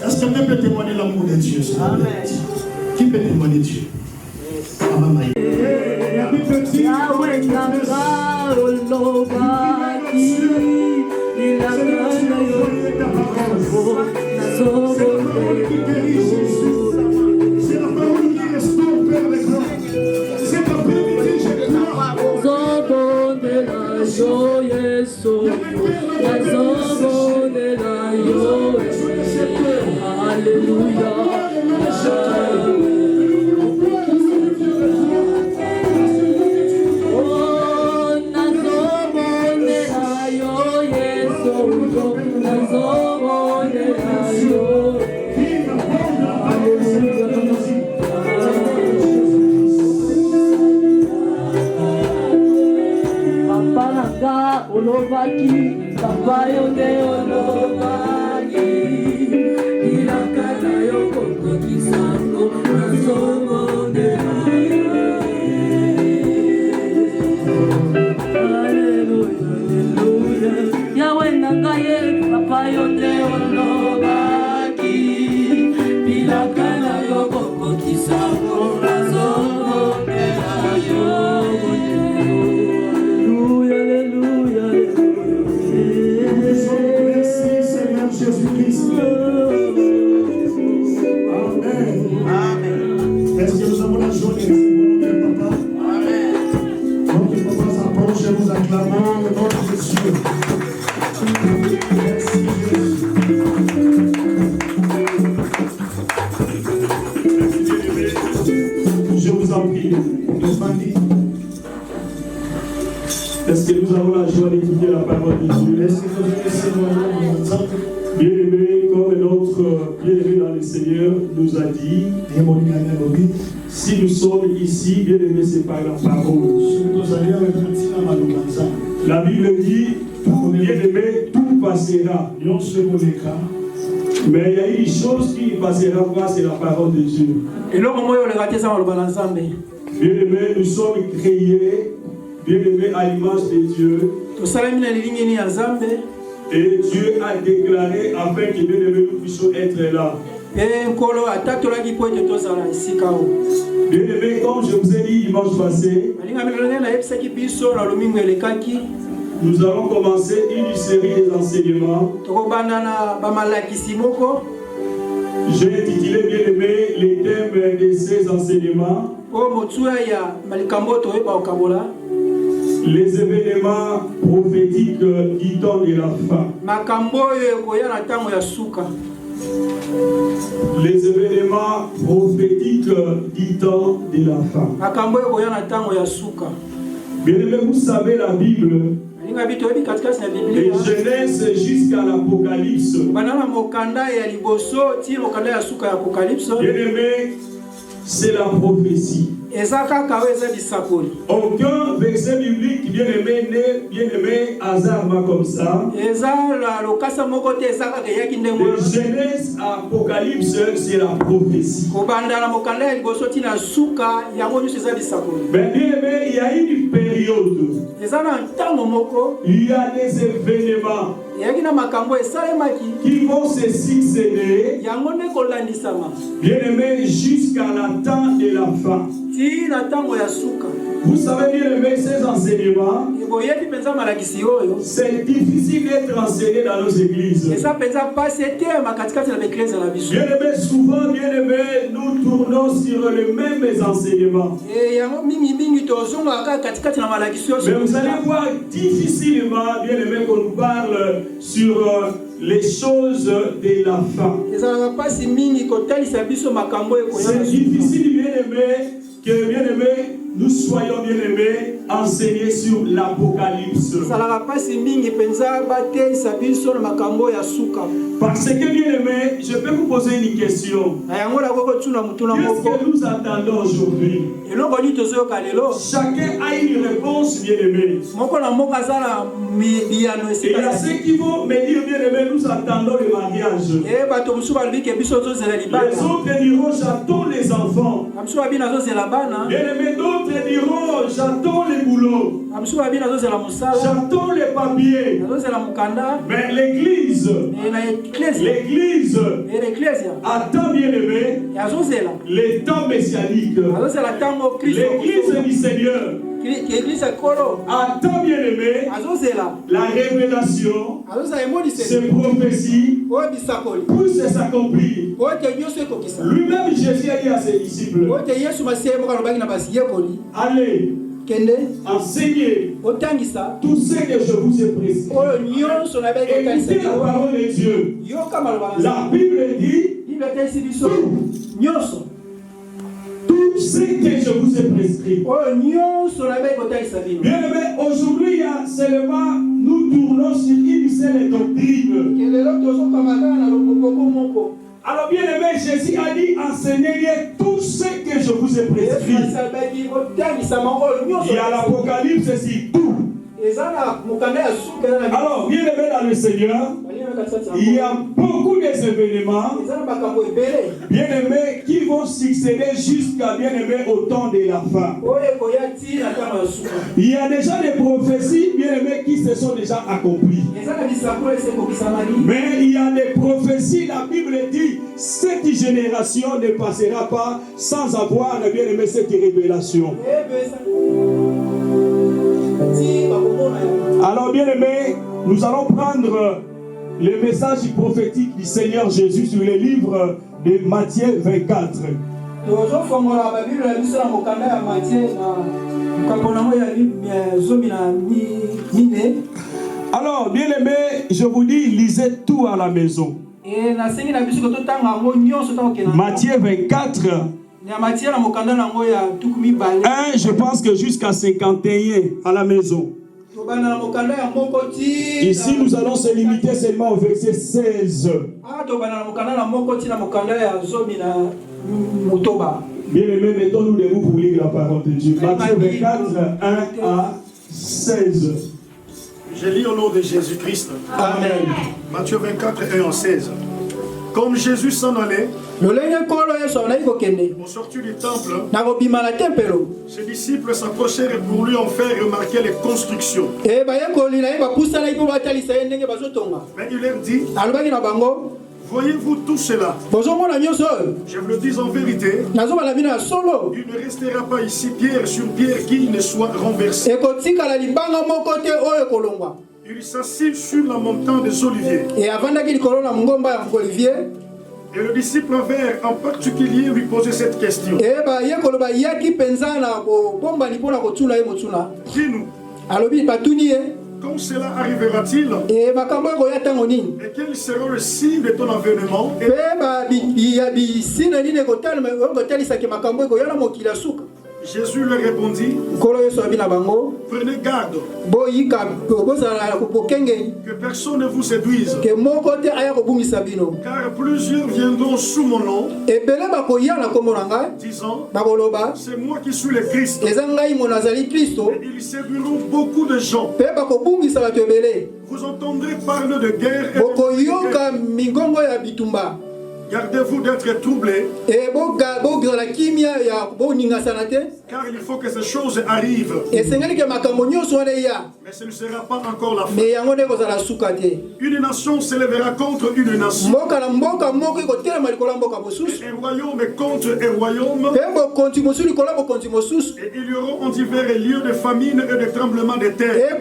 Est-ce que quelqu'un peut témoigner l'amour de Dieu? Qui peut témoigner Dieu? C'est la parole qui restaure, Père des grands. C'est ta vérité, je crois. Alléluia. Olobaki, papa yonde olobaki, ilakana yoko kokisango nasomo de Alléluia, Alléluia. Yahweh nangaye, papa yonde olobaki, ilakana yoko kokisango nasomo de Jésus-Christ. Amen. Amen. Est-ce que nous avons la joie de recevoir notre papa? Amen. Notre papa s'approche et nous acclamons notre Jésus. Merci Jésus. Je vous en prie, nos familles. Est-ce que nous avons la joie d'étudier la parole de Dieu? Est-ce que nous avons bien-aimé, comme notre bien-aimé dans le Seigneur nous a dit, si nous sommes ici, bien-aimé, c'est par la parole. La Bible dit, bien-aimé, tout passera. Mais il y a une chose qui ne passera pas, c'est la parole de Dieu. Bien-aimé, nous sommes créés, bien-aimé, à l'image de Dieu. Et Dieu a déclaré afin que bien-aimé nous puissions être là. Bien-aimé, comme je vous ai dit dimanche passé, nous allons commencer une série d'enseignements. J'ai intitulé, bien-aimé, les thèmes de ces enseignements. Les événements prophétiques du temps de la fin. Les événements prophétiques du temps de la fin. Bien aimé, vous savez la Bible, de Genèse jusqu'à l'Apocalypse. Bien aimé, c'est la prophétie. Aucun verset biblique bien aimé hasardement comme ça. De Genèse à Apocalypse, c'est la prophétie. Mais bien aimé, il y a une période, il y a des événements qui vont se succéder, bien-aimés, jusqu'à la temps de la fin. Vous savez, bien aimé, ces enseignements, c'est difficile d'être enseigné dans nos églises. Bien aimé, souvent, bien aimé, nous tournons sur les mêmes enseignements. Mais vous allez voir difficilement, bien aimé, qu'on nous parle sur les choses de la fin. C'est difficile, bien aimé, que bien aimé, nous soyons bien aimés enseignés sur l'Apocalypse. Parce que bien aimé, je peux vous poser une question. Qu'est-ce que nous attendons aujourd'hui? Chacun a une réponse, bien aimé. Et il y a ceux qui vont me dire, bien aimé, nous attendons le mariage. Les autres diront, j'attends les enfants. Bien aimé, d'autres diront, j'attends les boulots. J'attends les papiers. Mais l'église attend, bien aimé, les temps messianiques. L'église du Seigneur attend, bien aimé, la révélation, ces prophéties puissent s'accomplir. Lui-même, Jésus a dit à ses disciples, allez, enseignez tout ce que je vous ai prescrit. Écoutez la parole de Dieu. La Bible dit tout ce que je vous ai prescrit. Bien aimé, aujourd'hui, seulement nous tournons sur une seule doctrine. Alors bien aimé, Jésus a dit, enseignez tout ce que je vous ai prescrit. Il y a l'Apocalypse, c'est tout. Alors bien aimé dans le Seigneur, il y a beaucoup d'événements, bien aimés, qui vont succéder jusqu'à, bien aimé, au temps de la fin. Il y a déjà des prophéties, bien aimés, qui se sont déjà accomplies. Mais il y a des prophéties, la Bible dit, cette génération ne passera pas sans avoir, bien aimé, cette révélation. Alors bien aimé, nous allons prendre le message prophétique du Seigneur Jésus sur le livre de Matthieu 24. Alors bien aimé, je vous dis, lisez tout à la maison. Matthieu 24. Je pense que jusqu'à 51 à la maison. Ici, nous allons se limiter seulement au verset 16. Bien aimé, mettons-nous debout pour lire la parole de Dieu. Matthieu 24, 1 à 16. Je lis au nom de Jésus-Christ. Amen. Matthieu 24, 1 à 16. Comme Jésus s'en allait, au sortir du temple, ses disciples s'approchèrent pour lui en faire remarquer les constructions. Mais il leur dit, voyez-vous tout cela? Je vous le dis en vérité, il ne restera pas ici pierre sur pierre qui ne soit renversée. Il s'assit sur la montagne des Oliviers. Et le disciple vert en particulier lui posait cette question. Dis-nous, quand cela arrivera-t-il? Et quel sera le signe de ton avènement? Jésus leur répondit, prenez garde que personne ne vous séduise, car plusieurs viendront sous mon nom, disant, c'est moi qui suis le Christ. Et ils séduiront beaucoup de gens. Vous entendrez parler de guerre et Gardez-vous d'être troublés. Car il faut que ces choses arrivent. Mais ce ne sera pas encore la fin. Une nation s'élèvera contre une nation. Un royaume contre un royaume. Et il y aura en divers lieux de famine et de tremblements de terre.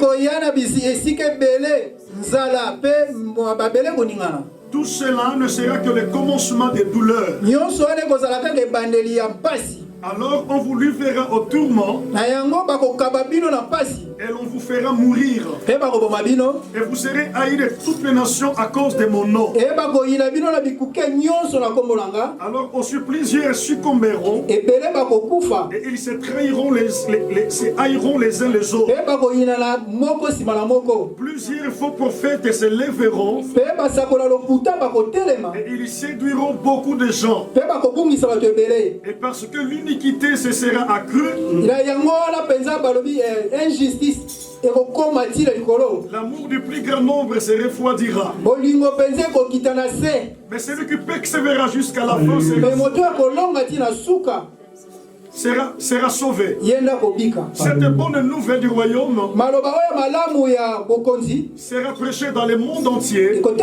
Tout cela ne sera que le commencement des douleurs. Alors on vous livrera au tourment et l'on vous fera mourir. Et vous serez haïs de toutes les nations à cause de mon nom. Alors aussi plusieurs succomberont et ils se trahiront se haïront les uns les autres. Plusieurs faux prophètes se lèveront et ils séduiront beaucoup de gens. Et parce que l'iniquité se sera accrue, l'amour du plus grand nombre se refroidira. Mais celui qui persévérera jusqu'à la fin sera sauvé. Cette bonne nouvelle du royaume sera prêchée dans le monde entier pour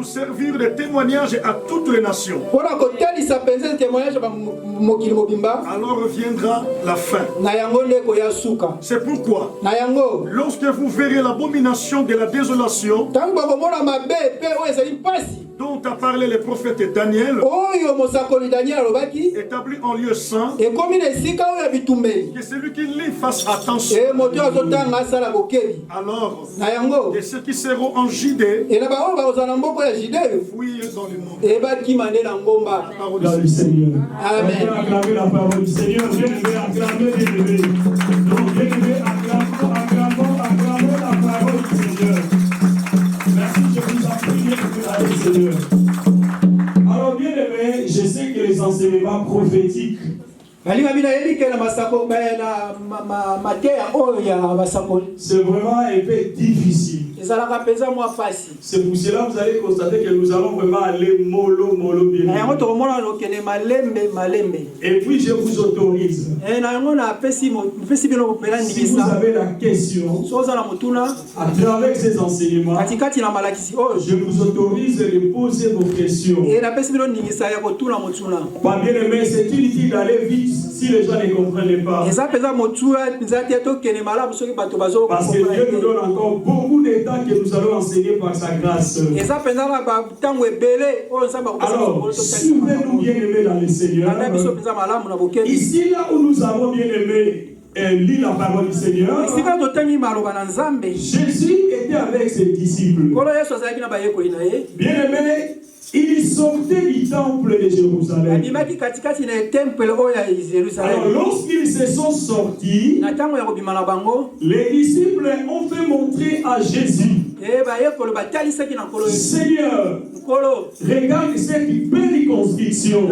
servir de témoignage à toutes les nations. Alors viendra la fin. C'est pourquoi, lorsque vous verrez l'abomination de la désolation dont a parlé le prophète Daniel, établi en lieu saint, que celui qui lit fasse attention. Alors, et ceux qui seront en Judée fouillent dans le monde. La parole du Seigneur. Amen. Acclamez la parole du Seigneur. Bien-aimé, acclamez, bien-aimé. Donc, bien-aimé, acclamons la parole du Seigneur. Merci, je vous en prie, bien-aimé, allez, Seigneur. Alors, bien-aimé, je sais que les enseignements prophétiques C'est vraiment un peu difficile. C'est pour cela que vous allez constater que nous allons vraiment aller mollo bien. Et puis je vous autorise, si vous avez la question à travers ces enseignements, je vous autorise de poser vos questions. Pas bien aimé, c'est inutile d'aller vite si les gens ne comprennent pas. Parce que Dieu nous donne encore beaucoup de temps que nous allons enseigner par sa grâce. Alors, suivez-nous bien aimés dans le Seigneur. Ici, là où nous avons bien aimé lire la parole du Seigneur, Jésus était avec ses disciples. Bien aimé, il sortait du temple de Jérusalem. Alors, lorsqu'ils se sont sortis, les disciples ont fait montrer à Jésus: Seigneur, regarde cette belle construction.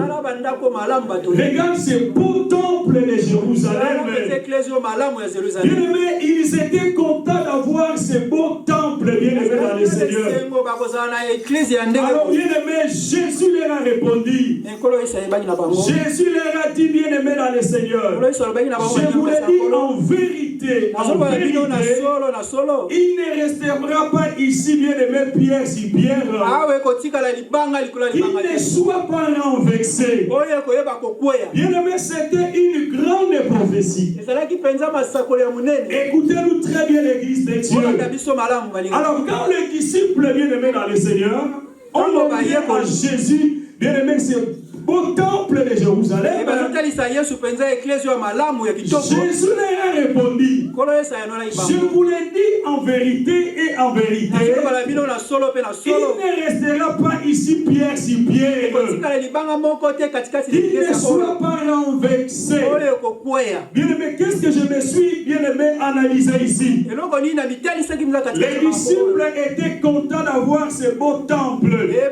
Regarde ce beau temple de Jérusalem. Bien-aimés, ils étaient contents d'avoir ce beau temple, bien-aimés dans le Seigneur. Alors, bien-aimés, Jésus leur a répondu. Jésus leur a dit, bien-aimés dans le Seigneur, je vous le dis en vérité, il ne restera pas ici, bien-aimé, pierre sur pierre, il ne soit pas renversé. Bien-aimé, c'était une grande prophétie. Écoutez-nous très bien, l'église de Dieu. Alors, quand les disciples, bien-aimés dans le Seigneur, on envoyé à Jésus, bien-aimé, c'est beau temple de Jérusalem. Jésus leur a répondu: je vous le dis en vérité et en vérité, il ne restera pas ici pierre sur pierre, il ne soit pas renversé. Bien-aimé, qu'est-ce que je me suis bien-aimé analysé ici? Les disciples étaient contents d'avoir ce beau temple. Et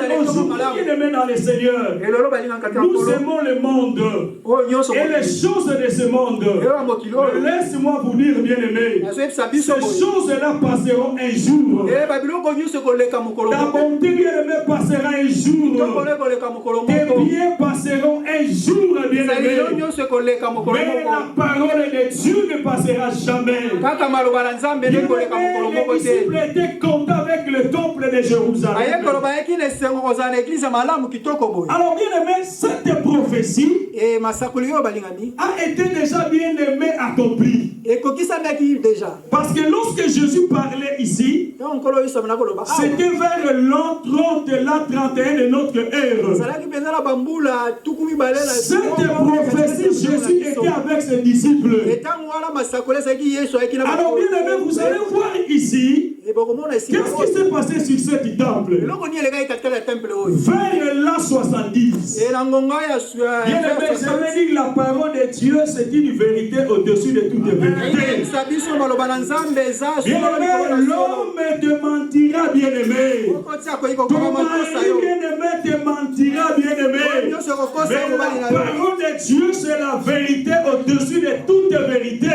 bien-aimés dans le Seigneur, nous aimons le monde et les choses de ce monde. Laisse-moi vous dire, bien-aimés, ces choses-là passeront un jour. Ta bonté, bien-aimée, passera un jour. Tes biens passeront un jour, bien-aimés. Mais la parole de Dieu ne passera jamais. Les disciples étaient contents avec le temple de Jérusalem. Alors, bien-aimé, cette prophétie a été déjà bien-aimé accomplie. Parce que lorsque Jésus parlait ici, c'était vers l'an 30 et l'an 31 de notre ère. Cette prophétie, Jésus était avec ses disciples. Alors, bien-aimé, vous allez voir ici, qu'est-ce qui s'est passé sur cette temple? Vers l'an 70. Bien-aimé, je veux dire, la parole de Dieu, c'est une vérité au-dessus de toute vérité. Bien-aimé, l'homme te mentira, bien-aimé. Ton mari, bien-aimé, te mentira, bien-aimé. Mais la parole de Dieu, c'est la vérité au-dessus de toute vérité.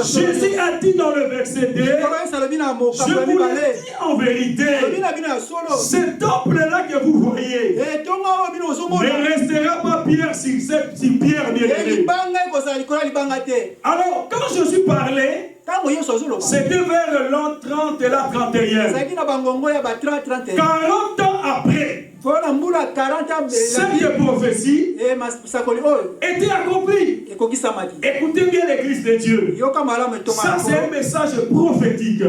Jésus a dit dans le verset 2, je vous le dis en vérité, ce temple-là que vous voyez ne restera pas pierre sur pierre, bien-aimé. Alors, quand Jésus parlait, c'était vers l'an 30 et l'an 31. 40 ans après, cette prophétie était accomplie. Écoutez bien l'église de Dieu. Ça, c'est un message prophétique.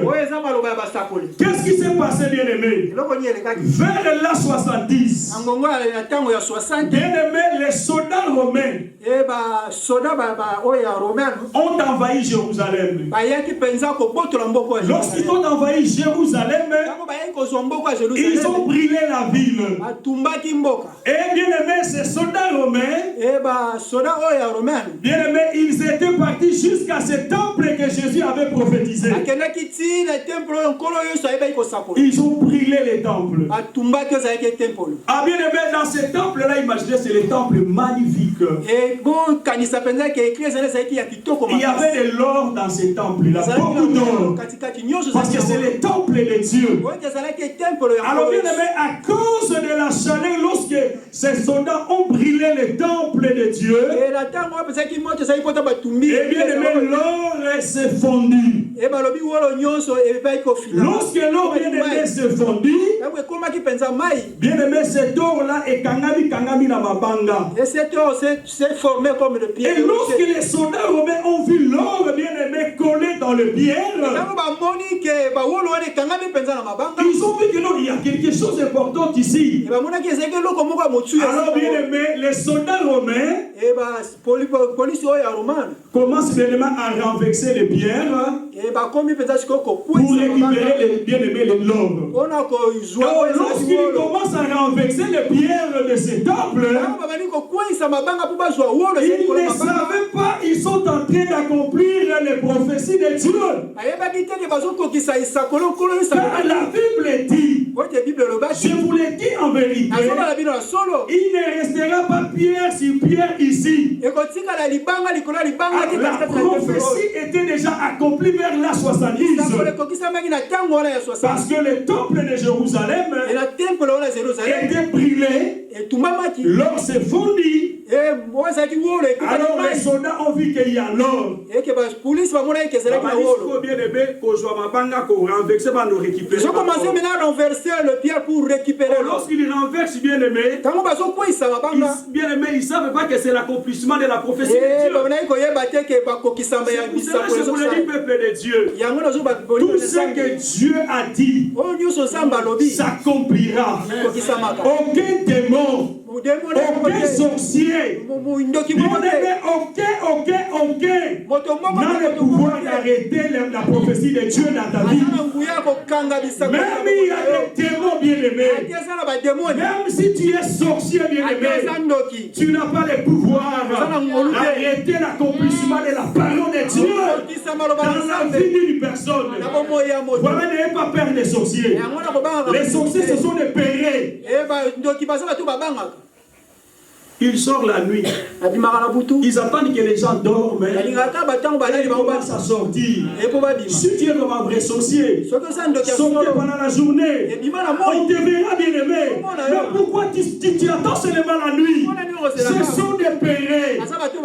Qu'est-ce qui s'est passé, bien-aimé? Vers l'an 70, bien-aimé, les soldats romains ont envahi Jérusalem. Lorsqu'ils ont envahi Jérusalem, ils ont brûlé la ville. Et bien aimé, ces soldats romains, bien aimé, ils étaient partis jusqu'à ce temple que Jésus avait prophétisé. Ils ont brûlé les temples. Ah bien aimé, dans ce temple-là, imaginez, c'est le temple magnifique. Il y avait de l'or dans ce temple-là, beaucoup d'or. Parce que c'est le temple de Dieu. Alors bien aimé, à cause de la chaleur, lorsque ces soldats ont brûlé le temple de Dieu, et bien aimé, l'or s'est fondu. Lorsque l'or bien aimé s'est fondu, bien aimé, cet or-là est kangami na mabanga. Et lorsque les soldats romains ont vu l'or bien aimé collé dans le pierre, ils ont vu que non, il y a quelque chose d'important ici. Alors bien aimé, les soldats romains commencent bien aimé à renverser les pierres pour récupérer bien aimé l'or. Lorsqu'ils commencent à renverser les pierres de ce temple, ils ne savaient pas, ils sont en train d'accomplir les prophéties de Dieu. Car la Bible dit, je vous l'ai dit en vérité, il ne restera pas pierre sur pierre ici. La prophétie était déjà accomplie vers la 70. Parce que le temple de Jérusalem était brûlé, l'or s'est fondu. Alors les soldats ont vu qu'il y a l'or. Ils ont commencé maintenant à renverser le pierre pour récupérer l'or. Lorsqu'ils renversent, bien aimé, ils ne savent pas que c'est l'accomplissement de la prophétie de Dieu. Je vous le dis, peuple de Dieu, tout ce que Dieu a dit s'accomplira. Aucun démon, aucun sorcier n'a le pouvoir d'arrêter la prophétie de Dieu dans ta vie. Même il y a des démons bien-aimés. Même si tu es sorcier bien-aimé, tu n'as pas le pouvoir d'arrêter l'accomplissement de la parole de Dieu dans la vie d'une personne. Voilà, n'ayez pas peur des sorciers. Les sorciers, ce sont des pérés. Ils sortent la nuit. Ils attendent que les gens dorment. Ils commencent à sortir. Si tu es comme un vrai sorcier, sortez pendant la journée. On te verra bien aimé. Mais pourquoi tu attends seulement la nuit? Ce sont des pérés.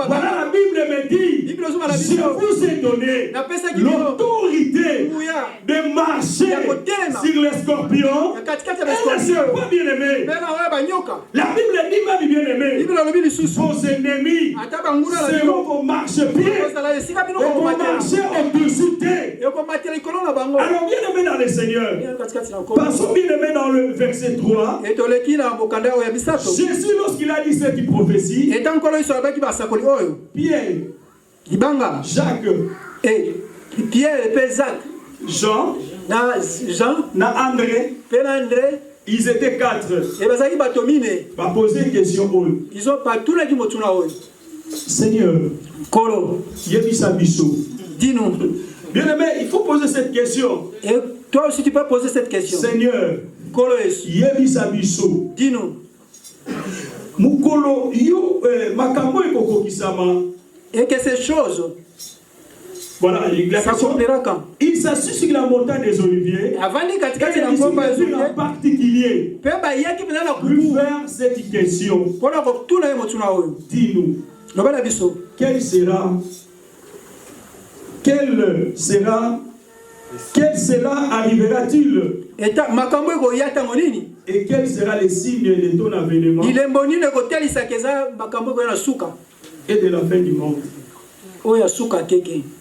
Voilà, la Bible me dit, je vous ai donné l'autorité de marcher sur les scorpions. Et ne pas bien aimé. La Bible dit même bien aimé. Vos ennemis seront vos marchepieds et vos marchés au-dessus d'eux. Alors bien aimé dans le Seigneur, passons bien aimé dans le verset 3. Jésus, lorsqu'il a dit cette prophétie, Pierre, Jacques, Jean, André, ils étaient 4. Va poser une question. Seigneur, dis-nous. Bien aimé, il faut poser cette question. Et toi aussi tu peux poser cette question. Seigneur, dis-nous. Et que ces choses, voilà, ça s'accomplira quand? Il s'assied sur la montagne des Oliviers. Avant de en particulier, lui faire cette question. Dis-nous, quel sera arrivera-t-il? Et quel sera le signe de ton avènement et de la fin du monde? Il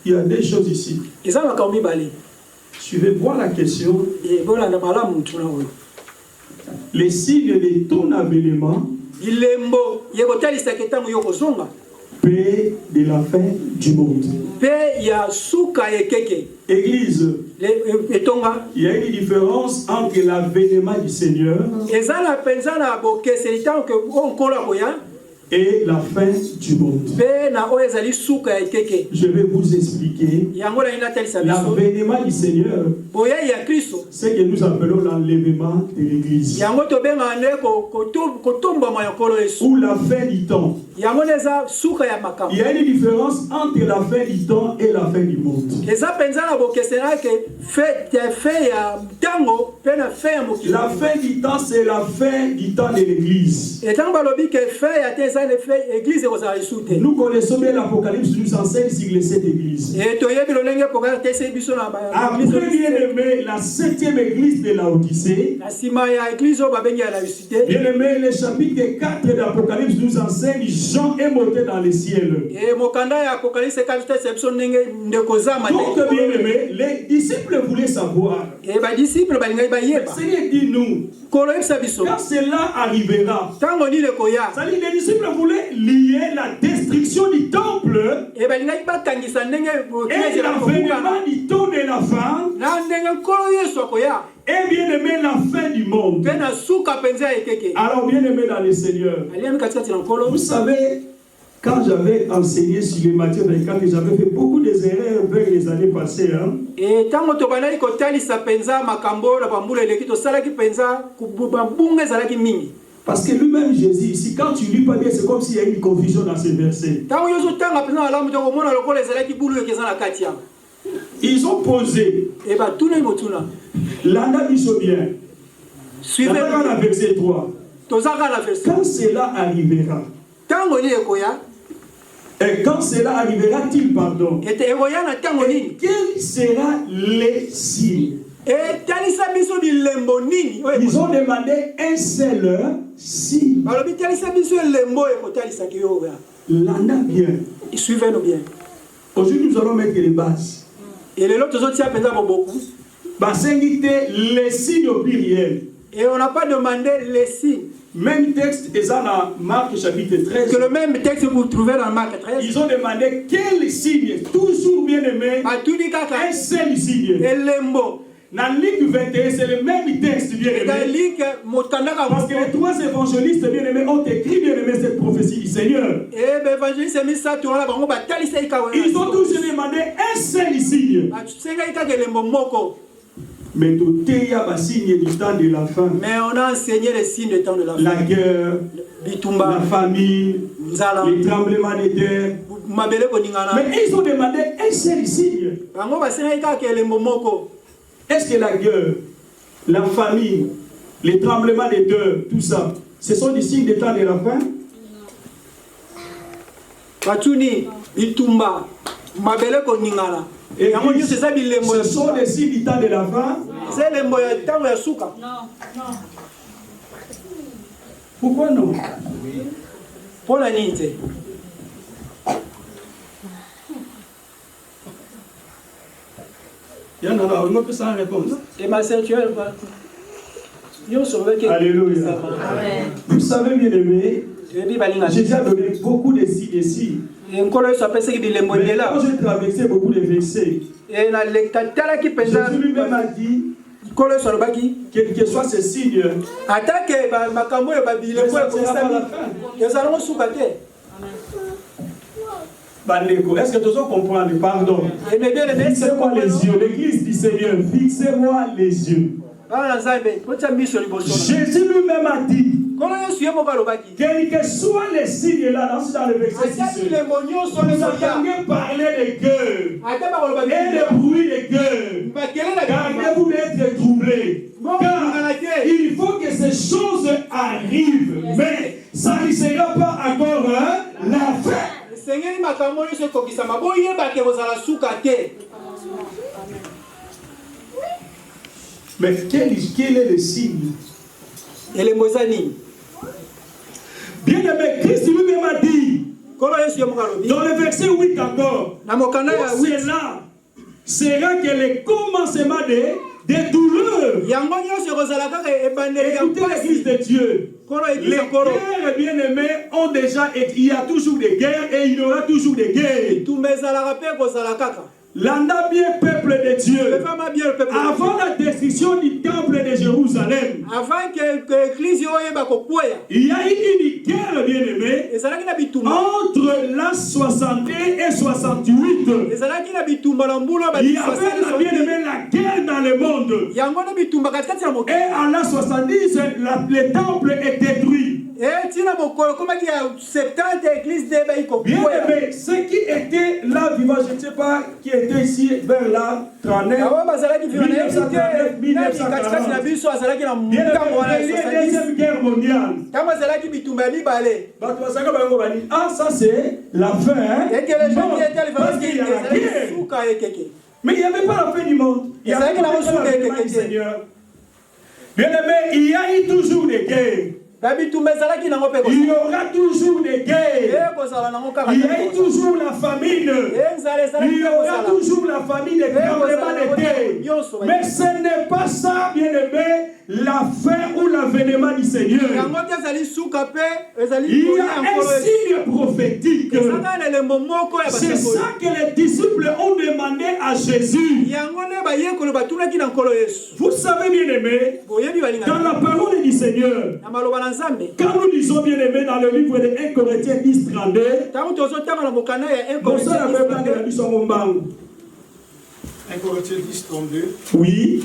y a des choses ici. Je vais voir la question. Les signes de ton avènement, paix de la fin du monde. Église, il y a une différence entre l'avènement du Seigneur et la fin du monde. Je vais vous expliquer. L'avènement du Seigneur, c'est que nous appelons l'enlèvement de l'Église, ou la fin du temps. Il y a une différence entre la fin du temps et la fin du monde. La fin du temps, c'est la fin du temps de l'Église. Nous connaissons bien l'Apocalypse, nous enseigne sur les 7 églises. Après, bien aimé, la 7e église de Laodicée, bien aimé, le chapitre 4 de l'Apocalypse nous enseigne Jean est monté dans les ciels. Donc, bien aimé, les disciples voulaient savoir. Seigneur, dis-nous, quand cela arrivera, les disciples voulaient lier la destruction du temple et l'avènement du temps de la fin et bien aimé la fin du monde. Alors bien aimé dans le Seigneur, vous savez, quand j'avais enseigné sur les Matthieu 24, j'avais fait beaucoup d'erreurs vers les années passées. Parce que lui-même Jésus, ici, quand tu lis pas bien, c'est comme s'il y a une confusion dans ces versets. Ils ont posé. L'anda dit bien. Suivez le verset 3. Quand cela arrivera. Et quand cela arrivera-t-il, pardon? Et quel sera les signes? Ils ont demandé un seul signe. L'anda bien. Suivez-nous bien. Aujourd'hui, nous allons mettre les bases. Et les autres ont les signes au pluriel. Et on n'a pas demandé les signes. Même texte, et ça dans Marc chapitre 13. Que le même texte que vous trouvez dans Marc 13. Ils ont demandé quel signe, toujours bien aimé, un seul signe. Dans Luc 21, c'est le même texte, bien aimé. Parce que les trois évangélistes, bien aimés, ont écrit, bien aimé, cette prophétie du Seigneur. Ils ont tous demandé un seul signe. Mais tout est un signe du temps de la fin. Mais on a enseigné les signes du temps de la fin. La guerre, la famine, les tremblements de terre. Mais ils ont demandé un seul signe. Est-ce que la guerre, la famine, les tremblements de terre, tout ça, ce sont des signes du temps de la fin? Et ce sont des signes du temps de la fin. Pourquoi non? Pour la nuit. Il y en a un autre sans réponse. Et ma sœur, tu as Alléluia. Vous savez, bien aimé, j'ai déjà donné beaucoup de signes ici. Mais quand j'ai traversé beaucoup de versets, Jésus lui-même a dit, quel que soit ce signe, est-ce que tous comprennent? Pardon. Fixez-moi les yeux. L'église du Seigneur, fixez-moi les yeux. Jésus lui-même a dit, quel que soit les signes là, dans le verset 6, vous entendez parler de guerre et de bruit de guerre. Gardez-vous d'être troublés. Car il faut que ces choses arrivent. Mais ça ne sera pas encore la fin. Mais quel est le signe? Bien aimé, Christ lui-même a dit, dans le verset 8 encore, cela sera que le commencement des douleurs. Écoutez l'église de Dieu. Les guerres, bien aimés, ont déjà été. Il y a toujours des guerres et il y aura toujours des guerres. L'anda bien peuple de Dieu, avant la destruction du temple de Jérusalem, il y a eu une guerre, bien aimée, entre la 61 et 68. Il y avait, bien aimé, la guerre dans le monde. Et à la 70, le temple est détruit. Bien aimé, ce qui était là vivant, je ne sais pas qui était ici vers là, 39, 1939, 1940. Bien aimé, la deuxième guerre mondiale. Ah, ça c'est la fin. Parce qu'il y a la guerre. Mais il n'y avait pas la fin du monde. Il y avait pas la fin du Seigneur. Bien aimé, il y a eu toujours des guerres. Il y aura toujours des guerres. Il y a eu toujours la famine. Il y aura toujours la famine des tremblements de terre. Mais ce n'est pas ça, bien aimé, la fin ou l'avènement du Seigneur. Il y a un signe prophétique. C'est ça que les disciples ont demandé à Jésus. Vous savez, bien aimé, dans la parole du Seigneur, quand nous lisons, bien aimé, dans le livre de 1 Corinthiens 10, 32, oui.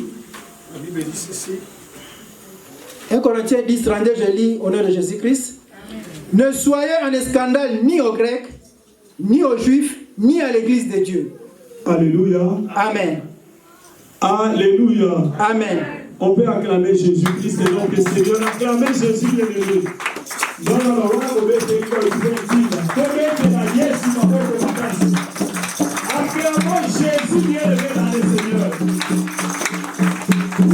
La Bible dit ceci. 1 Corinthiens 10, 32, je lis au nom de Jésus-Christ. Ne soyez un scandale ni aux Grecs, ni aux Juifs, ni à l'église de Dieu. Alléluia. Amen. Alléluia. Amen. On peut acclamer Jésus-Christ et donc le Seigneur. Acclamer Jésus le Dieu. Non, on va acclamons Jésus bien élevé dans le Seigneur.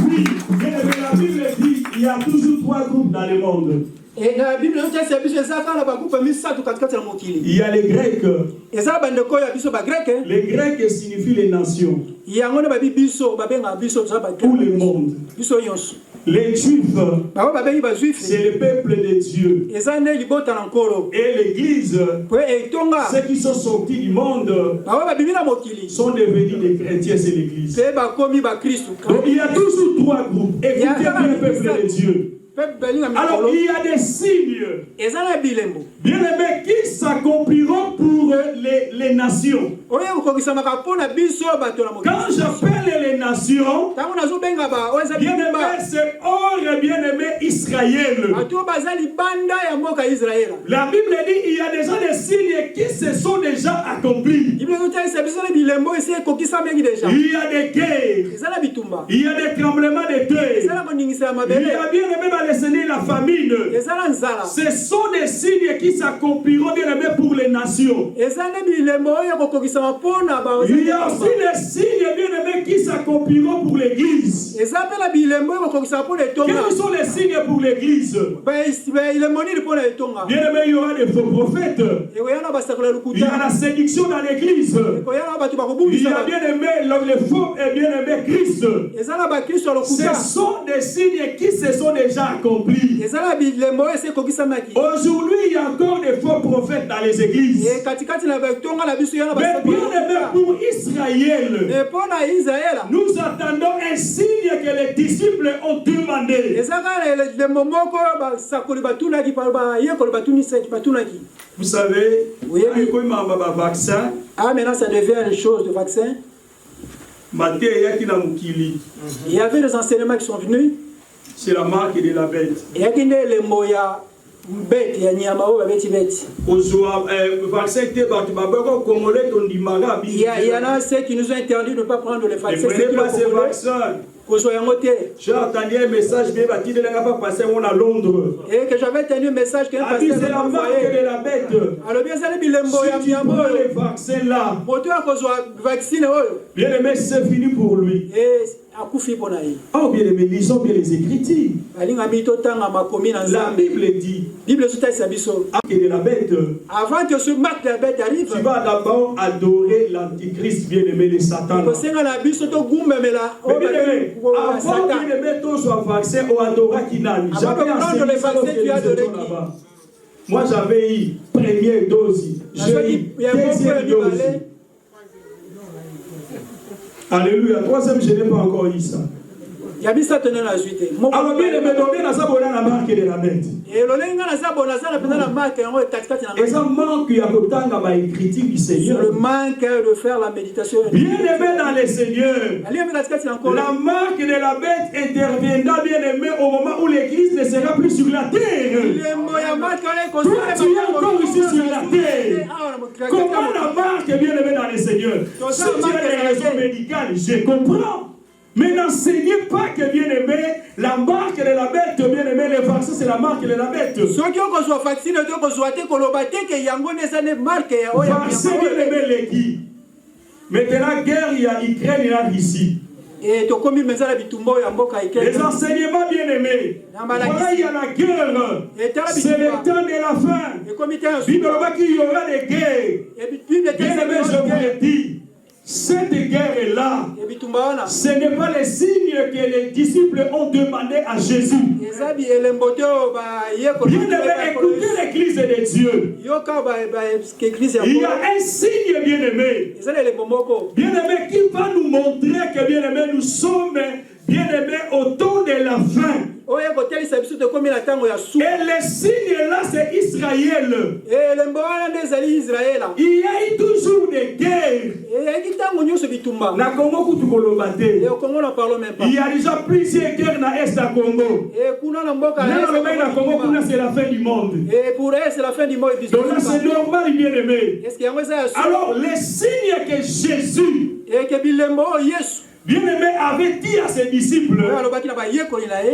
Oui, bien élevé, la Bible dit il y a toujours 3 groupes dans le monde. Et dans la Bible, il y a les Grecs. Les Grecs signifient les nations. Ou le monde. Les Juifs, c'est le peuple de Dieu. Et l'Église, ceux qui sont sortis du monde, sont devenus des chrétiens, c'est l'Église. Donc il y a toujours trois groupes. Écoutez bien le peuple de Dieu. Alors il y a des signes, bien aimés, qui s'accompliront pour les nations. Quand j'appelle les nations, bien aimé, c'est or bien aimé Israël. La Bible dit il y a déjà des signes qui se sont déjà accomplis. Il y a des guerres, il y a des tremblements de terre, il y a bien aimé dans les Seigneur la famine. Ce sont des signes qui s'accompliront bien aimé pour les nations. Il y a aussi des signes bien aimés qui s'accompliront pour l'Église. Quels sont les signes pour l'Église? Bien aimé, il y aura des faux prophètes. Il y a la séduction dans l'Église. Il y a bien aimé les faux et bien aimé Christ. Ce sont des signes qui se sont déjà accomplis. Aujourd'hui, il y a encore des faux prophètes dans les églises. Mais bien aimé pour Israël, nous attendons un signe que les disciples ont demandé. Vous savez, maintenant ça devient une chose de vaccin. Il y avait des enseignements qui sont venus. C'est la marque de la bête. Il y en a ceux qui nous ont interdit de ne pas prendre le vaccin. Ne prenez pas ce vaccin. J'ai entendu un message bien bâti de la passer à Londres. Et que j'avais tenu un message que c'est la marque de la bête. Alors bien ça les vaccins là. Bien aimé, c'est fini pour lui. Oh bien aimé, lisons bien les Écritures. La Bible dit que de la bête. Avant que ce marque de la bête arrive, tu vas d'abord adorer l'antichrist, bien aimé, le Satan. Mais bien aimé, avant bien aimé, tout soit vaccin ou adorer qui n'a jamais enseigné ça là-bas. Moi j'avais eu première dose, j'ai eu deuxième dose. Alléluia, troisième je n'ai pas encore eu ça. Alors bien aimé, donner la marque de la bête. Et ça manque à ma écriture du Seigneur. Le manque de faire la méditation. Bien aimé dans le Seigneur. La marque de la bête interviendra bien aimé au moment où l'Église ne sera plus sur la terre. Toi tu es encore ici sur la terre. Comment la marque bien aimé dans le Seigneur? Si tu as des raisons médicales, je comprends. Mais n'enseignez pas que bien aimé, la marque de la bête, bien aimé, les vaccins, c'est la marque de la bête. Vaccin bien aimé, les qui? Maintenant, guerre, il y a Ukraine, il y a Russie. Les enseignements bien aimés. Voilà, il y a la guerre. C'est le temps de la fin. Bible qu'il y aura des guerres. Bien aimé, je vous le dis. Cette guerre-là, ce n'est pas le signe que les disciples ont demandé à Jésus. Bien aimé, écoutez l'Église de Dieu. Il y a un signe, bien aimé. Bien aimé, qui va nous montrer que bien aimé, nous sommes bien aimé au temps de la fin. Et le signe là, c'est Israël. Il y a eu toujours des guerres. Il y a déjà plusieurs guerres dans l'Est du Congo. C'est la fin du monde. Donc là, c'est normal, bien aimé. Alors, le signe que Jésus, bien aimé, avait dit à ses disciples,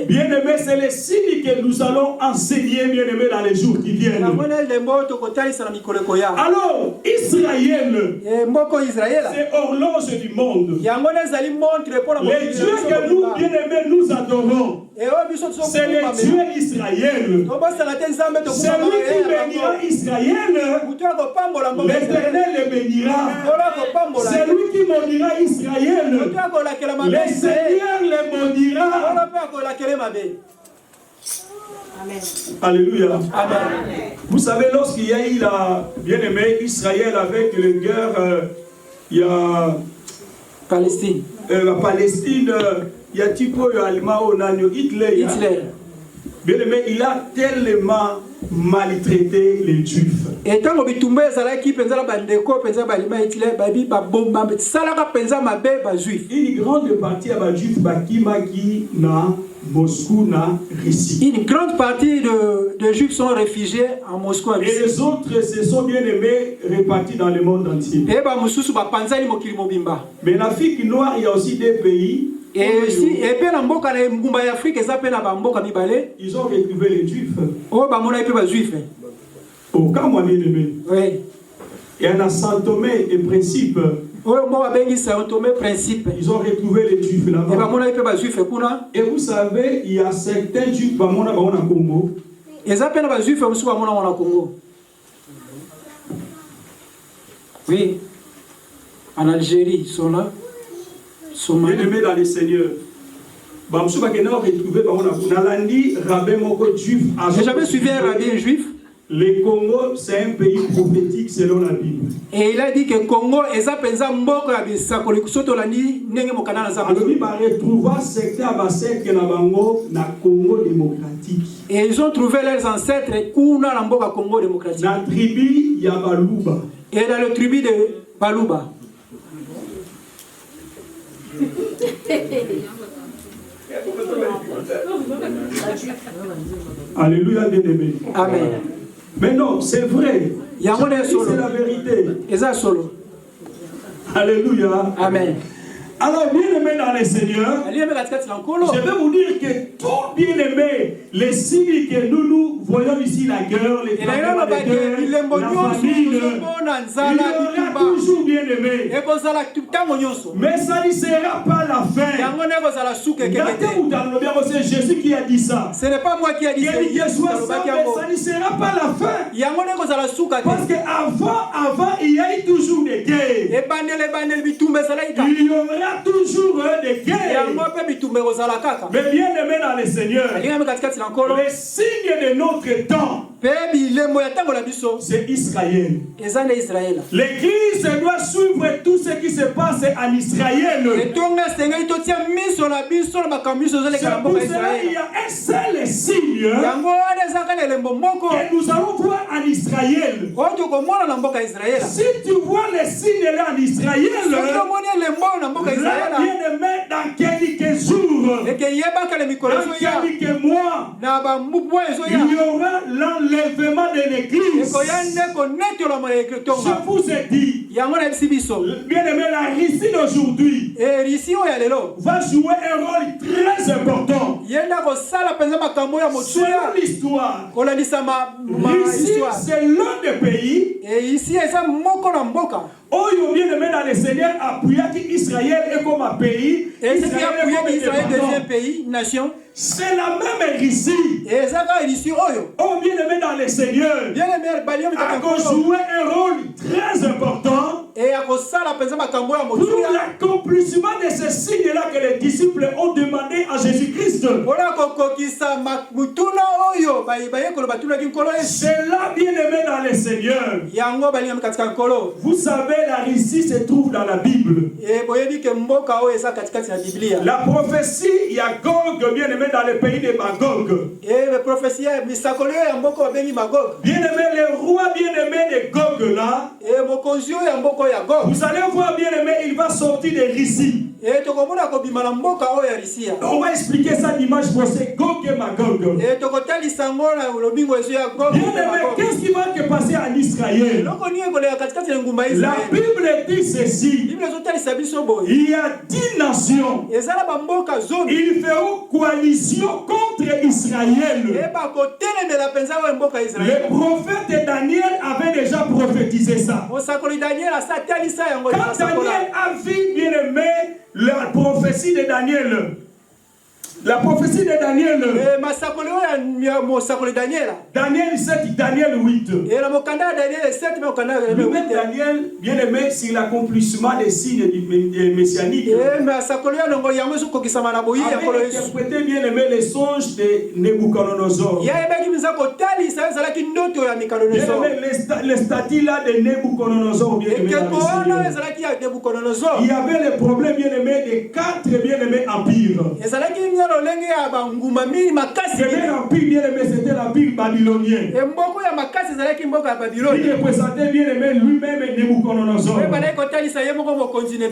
bien aimé, c'est le signe que nous allons enseigner, bien aimé, dans les jours qui viennent. Alors, Israël, c'est horloge du monde. Les dieux que nous, bien aimé, nous adorons, c'est le Dieu d'Israël. C'est lui qui bénit bénira Israël, l'Éternel le bénira. Celui qui maudira Israël, le Seigneur le maudira. Amen. Alléluia. Amen. Vous savez, lorsqu'il y a eu la bien-aimée Israël avec les guerres, il y a Palestine. La Palestine, il y a tipo allemand Hitler. Bien-aimé, il a tellement maltraité les Juifs. Et tant que tu m'as dit que penza bandeko penza balima Hitler babi ba bomba salaka penza mabe ba juif. Une grande partie des Juifs bakimaki na Moscou na Russie. Une grande partie de Juifs sont réfugiés en Moscou. Et les autres se sont bien aimés répartis dans le monde entier. Et ba mususu ba panzali mokili mobimba. Mais en Afrique noire, il y a aussi des pays. Et si et pe na mboka na ngumba ya Afrique eza pe na ba mboka mibale. Ils ont retrouvé les Juifs. Oh ba mona pe ba juif. Au cas moi bien aimé. Oui. Il y en a Saint Thomé et Principe. Oh moi bengi Saint Thomé Principe. Ils ont retrouvé les Juifs là-bas. Et ba mona pe ba juif kuna. Et vous savez, il y a certains Juifs ba mona Congo. Eza pe na ba juif musu ba mona Congo. Oui. En Algérie, ils sont là. Bien aimé dans les Seigneurs. J'ai jamais suivi un rabbin juif. Le Congo, c'est un pays prophétique selon la Bible. Et il a dit que le Congo est un mboko ya bisakoli kusotolani nenge mokana na zambo. Alors il va retrouver secteur abasek na bango na Congo démocratique. Et ils ont trouvé leurs ancêtres kuna na mboka Congo démocratique. La tribu ya Baluba. Et dans le tribu de Baluba. Alléluia, bien-aimé. Amen. Mais non, c'est vrai. C'est la vérité. Alléluia. Amen. Alors, bien-aimé dans le Seigneur, je vais vous dire que tout bien-aimé, les signes que nous voyons ici, la guerre, les problèmes de guerre, la famine, il y aura toujours bien-aimé. Mais ça ne sera pas la fin. C'est Jésus qui a dit ça. Ce n'est pas moi qui a dit ça. Mais ça ne sera pas la fin. Parce qu'avant, il y a eu toujours des guerres. Il y aura toujours des guerres. Mais bien aimé dans le Seigneur, les signes de notre temps, c'est Israël. L'Église doit suivre tout ce qui se passe en Israël. C'est pour cela qu'il y a un seul signe que nous allons voir en Israël. Si tu vois les signes là en Israël, là, bien aimé, dans quelques jours, dans quelques mois, il y aura l'enlèvement de l'Église. Je vous ai dit, bien aimé, la Russie d'aujourd'hui va jouer un rôle très important. Selon l'histoire, Russie, c'est l'un des pays où bien aimé dans le Seigneur appuyé Israël est comme un pays. Israël devient pays, nation. C'est la même Russie. Oh bien aimé dans le Seigneur, a joué un rôle très important pour l'accomplissement de ces signes-là que les disciples ont demandé à Jésus-Christ. C'est là, bien aimé dans le Seigneur. Vous savez, la Russie se trouve dans la Bible. La prophétie, il y a Gog, bien aimé dans le pays de Magog. Bien aimé, le roi bien aimé de Gog là. Vous allez voir bien aimé, il va sortir de Russie. On va expliquer ça d'image pour ces Gog et Magog. Bien aimé, qu'est-ce qui va se passer en Israël? La Bible dit ceci. Il y a 10 nations. Ils feront coalition contre Israël. Le prophète Daniel avait déjà prophétisé ça. Quand Daniel a vu bien aimé la prophétie de Daniel, La prophétie de Daniel. Daniel 7, Daniel 8. Lui-même Daniel, bien aimé, c'est l'accomplissement des signes messianiques. Avait interprété, bien aimé, les songes de Nebuchadnezzar. Bien aimé, les statues là de Nebuchadnezzar, bien aimé. Il y avait le problème, bien aimé, des 4 bien aimés empires. Le premier empire, bien aimé, c'était l'empire babylonien. Il représentait, bien aimé, lui-même Nebuchadnezzar.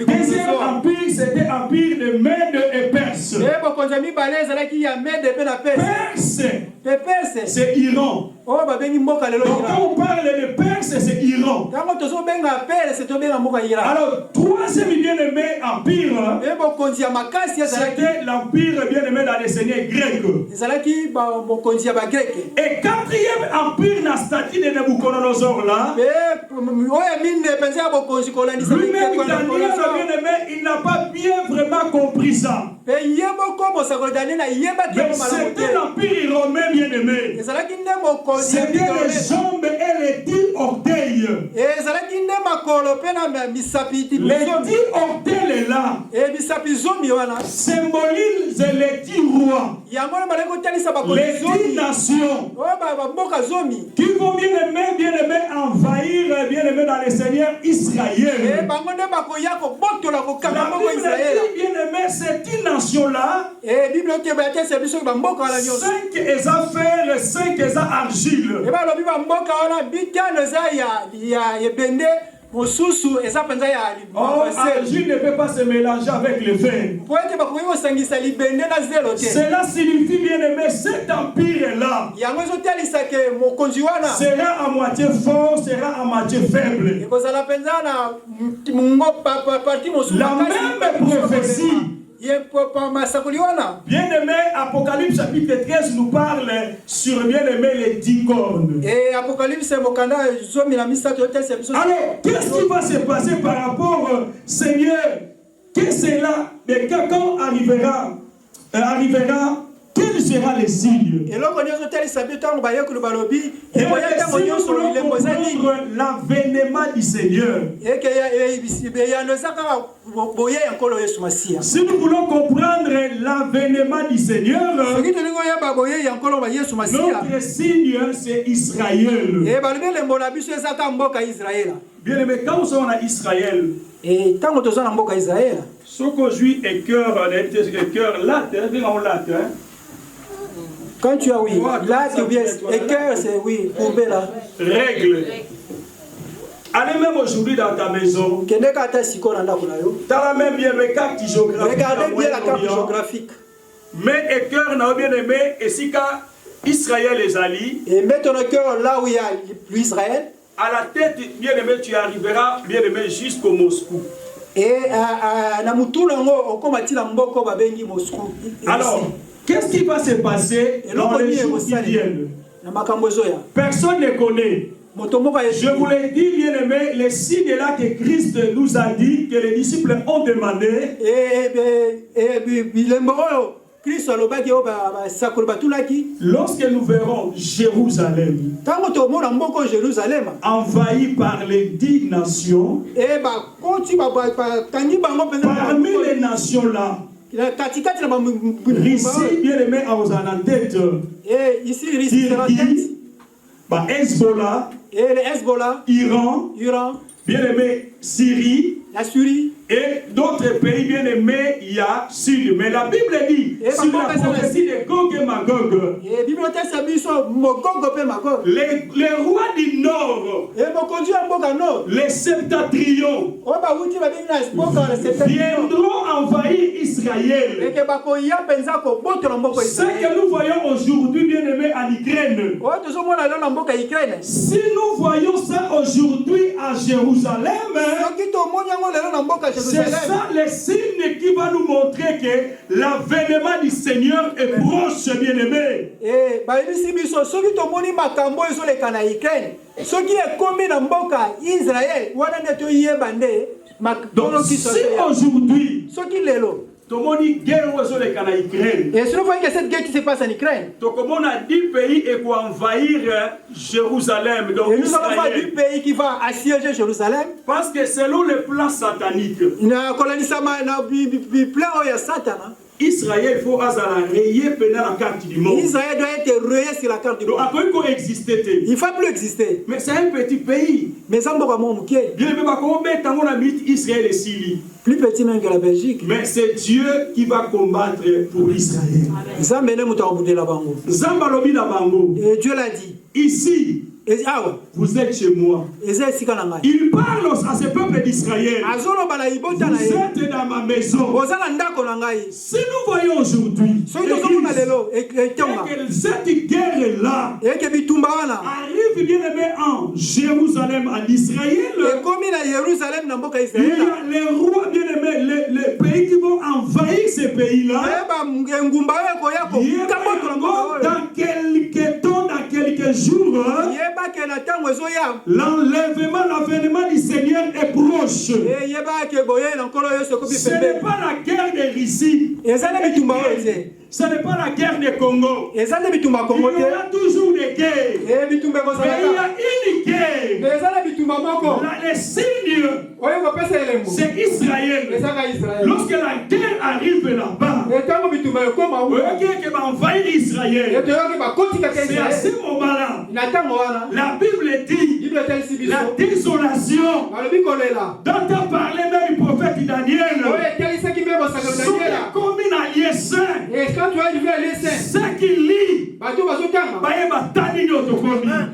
Deuxième empire, c'était l'empire de Mède et Perse. Perse, c'est Iran. Donc quand on parle de Perse, c'est Iran. Alors, troisième bien-aimé empire, c'était l'empire bien-aimé dans les seigneurs grecs. Et quatrième empire dans la statue de Nebuchadnezzar là, lui-même Daniel bien-aimé, il n'a pas bien vraiment compris ça. Mais c'était l'empire romain bien-aimé. C'était les jambes et les 10 orteils. Les 10 orteils là symbolisent les 10 rois, les 10 nations qui vont bien aimer envahir bien aimé dans les seigneurs Israël. La Bible dit bien aimé ces 10 nations là, 5 eza fer, 5 eza argile. Argile ne peut pas se mélanger avec le fer. Cela signifie bien aimé, cet empire là sera à moitié fort, sera à moitié faible. La même prophétie, bien aimé, Apocalypse chapitre 13 nous parle sur bien aimé les 10 cornes. Alors, qu'est-ce qui va se passer par rapport, Seigneur, qu'est-ce que là, mais quand arrivera, quels seront les signes? Et si nous voulons comprendre l'avènement du Seigneur, si nous voulons comprendre l'avènement du Seigneur, notre signe c'est Israël. Bien aimé, quand nous sommes en Israël, ce qu'on joue est cœur latte, quand tu as oui, là tu bien, et cœur c'est oui, courbé là. Règle. Allez même aujourd'hui dans ta maison. T'as même bien les cartes géographiques. Regardez bien la carte géographique. Mais et cœur n'a bien aimé, et si quand Israël les alliés. Et mets ton cœur là où il y a l'Israël. À la tête, bien aimé, tu arriveras, bien aimé, jusqu'au Moscou. Et alors, qu'est-ce qui va se passer dans les jours qui viennent? Personne ne connaît. Je vous l'ai dit, bien aimé, les signes là que Christ nous a dit, que les disciples ont demandé. Lorsque nous verrons Jérusalem envahi par les 10 nations, parmi les nations là, Russie, bien aimé, à aux en tête, Turquie, Hezbollah, Iran, bien aimé, Syrie, la Syrie et d'autres pays bien aimés, il y a Syrie. Mais la Bible dit, sur la prophétie de Gog et Magog, les rois du Nord, les septentrions, viendront envahir Israël. Ce que nous voyons aujourd'hui, bien aimés, en Ukraine, si nous voyons ça aujourd'hui à Jérusalem, c'est ça le signe qui va nous montrer que l'avènement du Seigneur est proche, bien-aimé. Donc si aujourd'hui Et si nous voyons que cette guerre qui se passe en Ukraine, on a 10 pays et pour envahir Jérusalem. Donc et nous allons voir 10 pays qui vont assiéger Jérusalem. Parce que selon le plan satanique, Israël faut rayer la carte du monde. Israël doit être rayé sur la carte du monde. Donc, il ne faut plus exister. Mais c'est un petit pays. Mais ça Israël et Syrie. Plus petit même que la Belgique. Mais c'est Dieu qui va combattre pour Israël. Et Dieu l'a dit. Ici, vous êtes chez moi. Il parle à ce peuple d'Israël. Vous êtes dans ma maison. Si nous voyons aujourd'hui que cette guerre-là arrive bien aimé en Jérusalem, en Israël, il y a les rois bien aimés, les pays qui vont envahir ces pays-là. Dans quelques temps, dans quelques jours, l'avènement du Seigneur est proche. Ce n'est pas la guerre de Russie. Ce n'est pas la guerre du Congo. Il y aura toujours des guerres. Mais il y a une guerre. Les signes, c'est Israël. Lorsque la guerre arrive là-bas, que va envahir Israël. C'est à ce moment-là. La Bible dit la désolation dont a parlé même le prophète Daniel. Sous la commune alliée saint. Ce qui lit,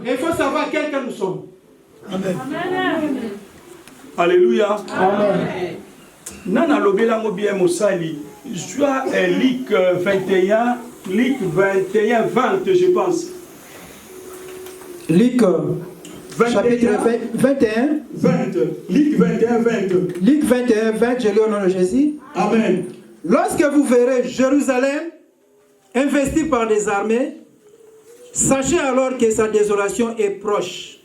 il faut savoir quel cas nous sommes. Amen. Alléluia. Amen. Nana lobela bien Moussali. Joie Luc 21, Luc 21, 20, je pense. Luc chapitre 21. 20. Luc 21, 20. Luc 21, 20, je lis au nom de Jésus. Amen. Lorsque vous verrez Jérusalem investie par des armées, sachez alors que sa désolation est proche.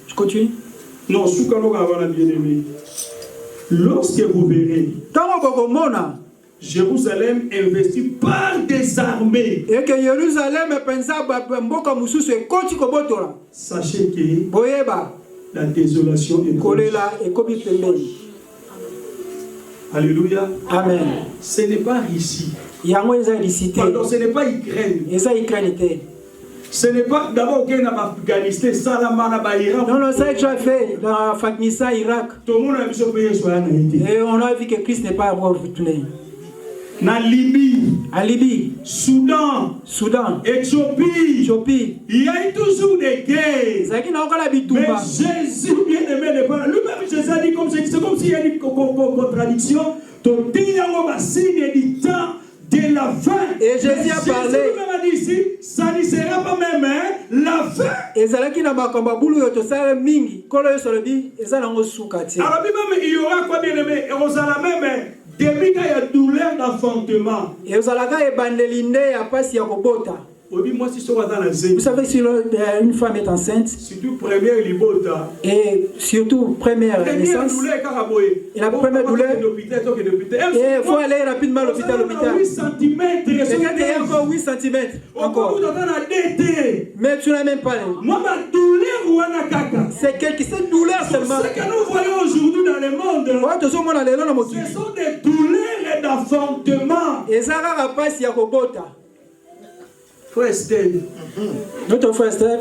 Je continue. Non, bien-aimé. Lorsque vous verrez Jérusalem investie par des armées, et que Jérusalem sachez que la désolation est proche. Alléluia. Amen. Ce n'est pas ici. Pardon, ce n'est pas Ukraine. Ce n'est pas d'abord qu'il y a Afghanistan, Irak. Non, ça a déjà fait dans Afghanistan, Irak. Et on a vu que Christ n'est pas retourné. Na Libye, à Libye, Soudan, Éthiopie, il y a toujours des guerres. Mais Jésus bien aimé n'est pas là. Lui-même Jésus a dit c'est comme s'il y a une contradiction. Signe du temps de la fin. Et Jésus a parlé. Jésus a dit ici, ça ne sera pas même la fin. Alors même il y aura quoi bien aimé? Et on sera même début il y a douleur d'enfantement. Et vous savez, si une femme est enceinte, et surtout première naissance, et la première douleur, et il faut aller rapidement à l'hôpital. Et quand il y a encore 8 cm, encore. Mais tu n'as même pas. C'est cette douleur seulement. Ce que nous voyons aujourd'hui dans le monde, ce sont des douleurs d'enfantement. Frère Estelle, notre frère Estelle,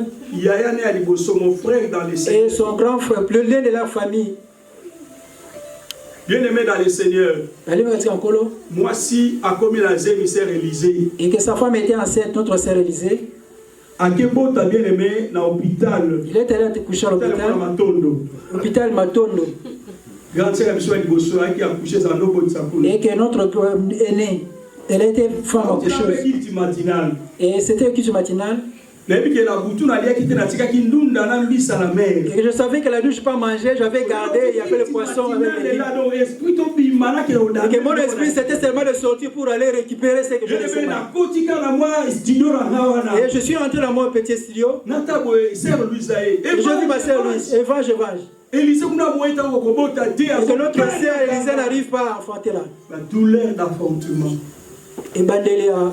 mon frère dans les Seigneurs. Et son grand frère, le lien de la famille. Bien aimé dans le Seigneur. Moi, si a commis la sœur Élisée. Et que sa femme était enceinte, notre sœur Élisée. À Kebo, t'as bien aimé dans l'hôpital. Il est allé te coucher à l'hôpital. L'hôpital Matondo. Grande sœur qui a couché dans nos et que notre aînée, elle était femme accoucheuse. Et c'était un culte matinal. Et je savais que la nuit je ne peux pas manger, j'avais gardé, il y avait le poisson avec les livres. Et que mon esprit c'était seulement de sortir pour aller récupérer ce que je laissais. Et je suis entré dans mon petit studio. Et je dis ma sœur Louise, évangé. Et que notre sœur Élisée n'arrive pas à enfanter là. La douleur d'enfantement. Et Bandelia.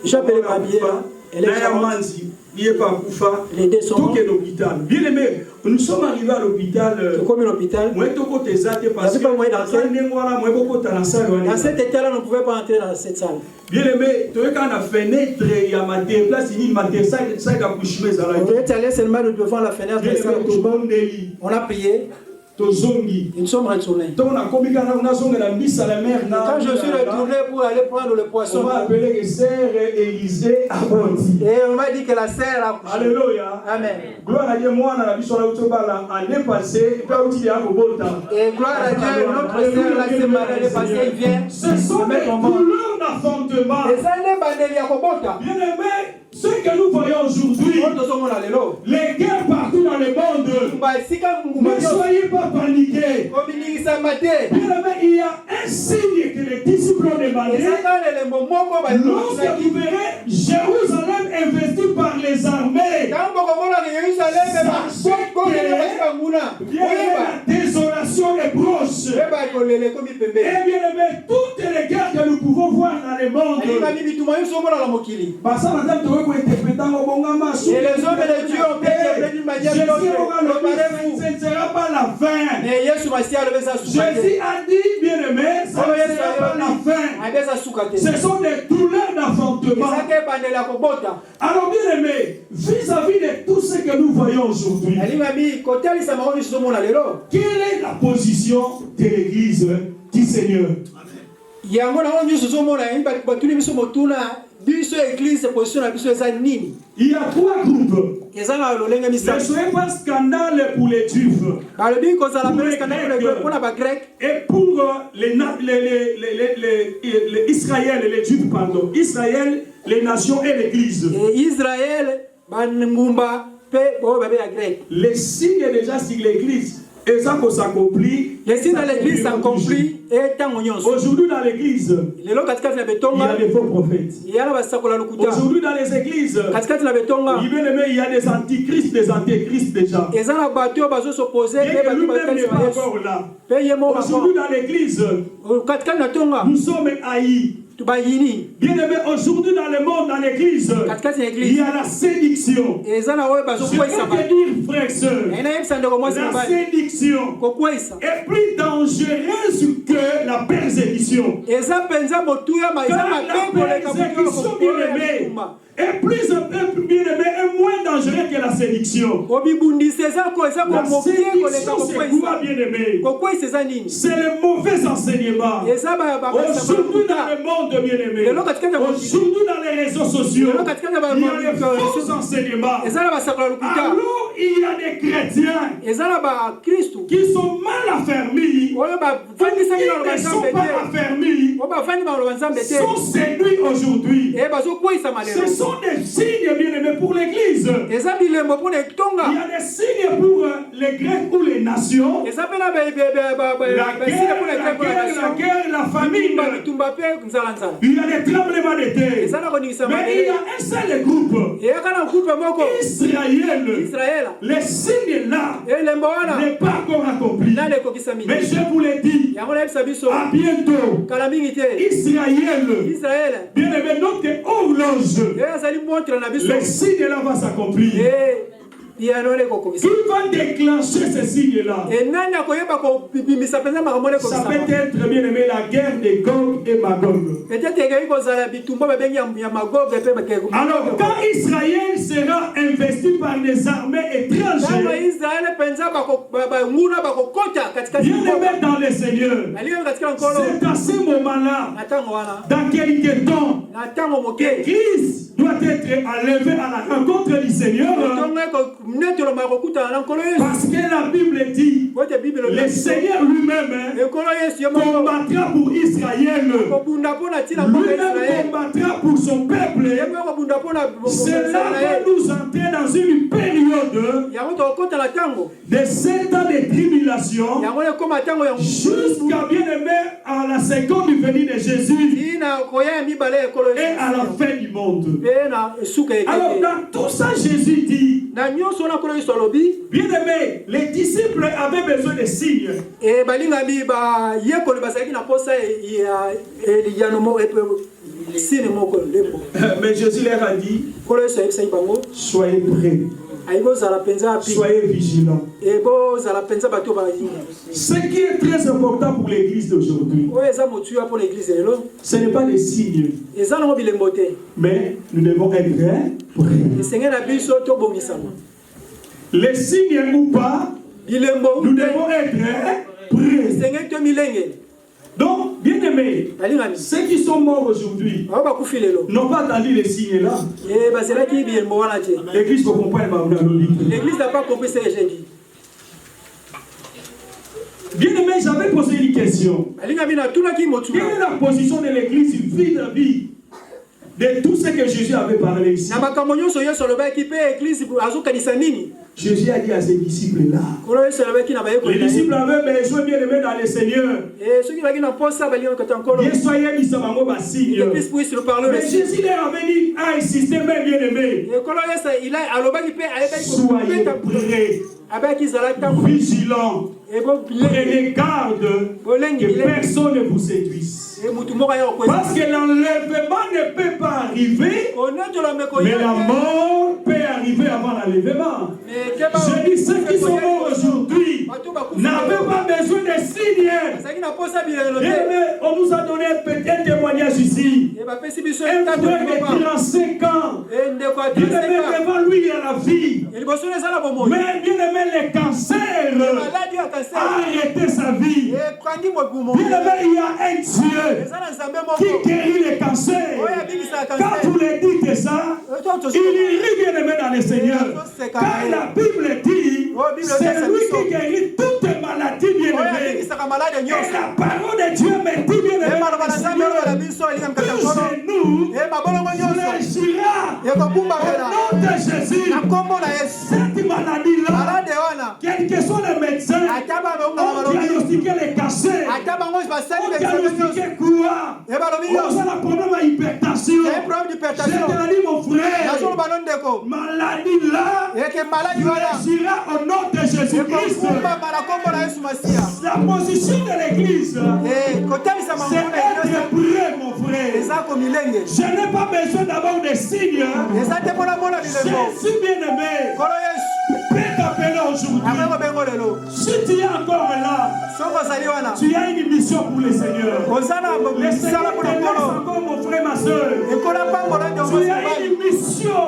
J'appelle ma bière. Elle est les deux sont morts. Bien aimé, nous sommes arrivés à l'hôpital. Comme l'hôpital. Dans cet état-là, on ne pouvait pas entrer dans cette salle. Bien aimé, tu es quand la fenêtre, il y a ma place, il y a ma ça on est allé seulement devant la fenêtre. On a prié. Nous sommes retournés. Quand je suis retourné pour aller prendre le poisson, on m'a appelé que sœur Élisée a bondi. Et on m'a dit que la sœur a couché. Alléluia. Amen. Gloire à Dieu, moi, on a vu sur la année passée, et gloire à Dieu, notre sœur, la semaine passée, il vient. Ce sont des douleurs d'enfantement. Bien aimé, ce que nous voyons aujourd'hui, les guerres partout dans le monde, ne soyez pas paniqués. Bien aimé, il y a un signe que les disciples ont demandé. Lorsque vous verrez Jérusalem investie par les armées, la désolation est proche. Et bien aimé, toutes les guerres que nous pouvons voir dans le monde, et les hommes de Dieu ont été d'une manière ce ne sera pas la fin. Jésus a dit, bien aimé, ça ne sera pas la fin. Ce sont des douleurs d'enfantement. Alors bien aimé, vis-à-vis de tout ce que nous voyons aujourd'hui, quelle est la position de l'Église du Seigneur? Il y a trois groupes. Ne soyez pas scandale pour les Juifs, et pour les Israël et les Juifs, pardon. Israël, les nations et l'Église. Les signes déjà sur l'Église. Et ça s'accomplit. Les signes de l'Église s'accomplissent. Aujourd'hui dans l'Église, il y a des faux prophètes. Aujourd'hui dans les églises, il y a des antichrists déjà. Et lui-même n'est pas encore là. Aujourd'hui dans l'Église, nous sommes haïs. Bien aimé, aujourd'hui dans le monde, dans l'église, il y a la séduction. Je vais te dire, frères et sœurs, la séduction est plus dangereuse que la persécution. Car la persécution, bien aimé, est plus bien aimé et moins dangereux que la séduction. La séduction, c'est quoi, bien aimé? C'est le mauvais enseignement. Aujourd'hui dans le monde, bien aimé, aujourd'hui dans les réseaux sociaux, il y a des faux enseignements. Alors il y a des chrétiens qui sont mal affermis, qui ne sont pas affermis, sont séduits aujourd'hui. Ce sont des signes, bien aimés, pour l'Église. Il y a des signes pour les Grecs ou les nations. La guerre, la famine. Il y a des tremblements de terre. Mais il y a un seul groupe, Israël. Les signes là n'est pas encore accompli. Mais je vous l'ai dit, à bientôt, Israël, bien aimé, notre horloge, le signe là va s'accomplir. Qui va déclencher ce signe-là? Ça peut être, bien aimé, la guerre de Gog et Magog. Alors, quand Israël sera investi par des armées étrangères, bien aimé dans le Seigneur, c'est à ce moment-là, dans quelques temps, l'Église doit être enlevée à la rencontre du Seigneur. Parce que la Bible dit, le Seigneur lui-même combattra pour Israël. Lui-même combattra pour son peuple. Cela va nous entrer dans une période de 7 ans de tribulation jusqu'à bien aimé à la seconde venue de Jésus et à la fin du monde. Alors dans tout ça, Jésus dit, bien aimé, les disciples avaient besoin de signes. Mais Jésus leur a dit, soyez prêts. Soyez vigilants. Ce qui est très important pour l'église d'aujourd'hui, ce n'est pas les signes, mais nous devons être prêts. Les signes ou pas, nous devons être prêts. Donc, bien aimés, ceux qui sont morts aujourd'hui n'ont pas attendu les signes là. L'église faut comprendre. L'église n'a pas compris ce que j'ai dit. Bien aimé, j'avais posé une question. Quelle est la position de l'église vis-à-vis de tout ce que Jésus avait parlé ici? Jésus a dit à ses disciples-là, les disciples avaient besoin bien aimé dans le Seigneur. Mais Jésus leur avait dit, a insisté même bien aimé, soyez prêts, vigilants, prenez garde que personne ne vous séduise. Parce que l'enlèvement ne peut pas arriver, mais la mort peut arriver avant l'enlèvement. Je dis, ceux qui sont morts aujourd'hui n'avaient pas besoin de signes. On nous a donné un témoignage ici. Un frère de 35 ans. Bien aimé, devant lui, il y a la vie. Mais bien aimé, le cancer a arrêté sa vie. Bien aimé, il y a un Dieu qui guérit les cancers. Quand vous le dites ça, il rit bien aimé dans le Seigneur. Car la Bible dit, c'est lui qui guérit toutes les maladies bien aimées. Et la parole de Dieu me dit bien aimé dans le Seigneur, que chez nous, fléchira au nom de Jésus. Cette maladie-là, quels que soient les médecins, ont diagnostiqué les cancers, ont diagnostiqué quoi? On a un problème d'hypertension. Je te l'ai dit mon frère, maladie là, fléchira au nom de Jésus-Christ. La position de l'église, c'est être prêt mon frère. Je n'ai pas besoin d'avoir des signes. Jésus bien-aimé peut t'appeler aujourd'hui. Si tu es encore là, tu as une mission pour le Seigneur. Le Seigneur te laisse encore mon frère, ma soeur. Tu as une mission.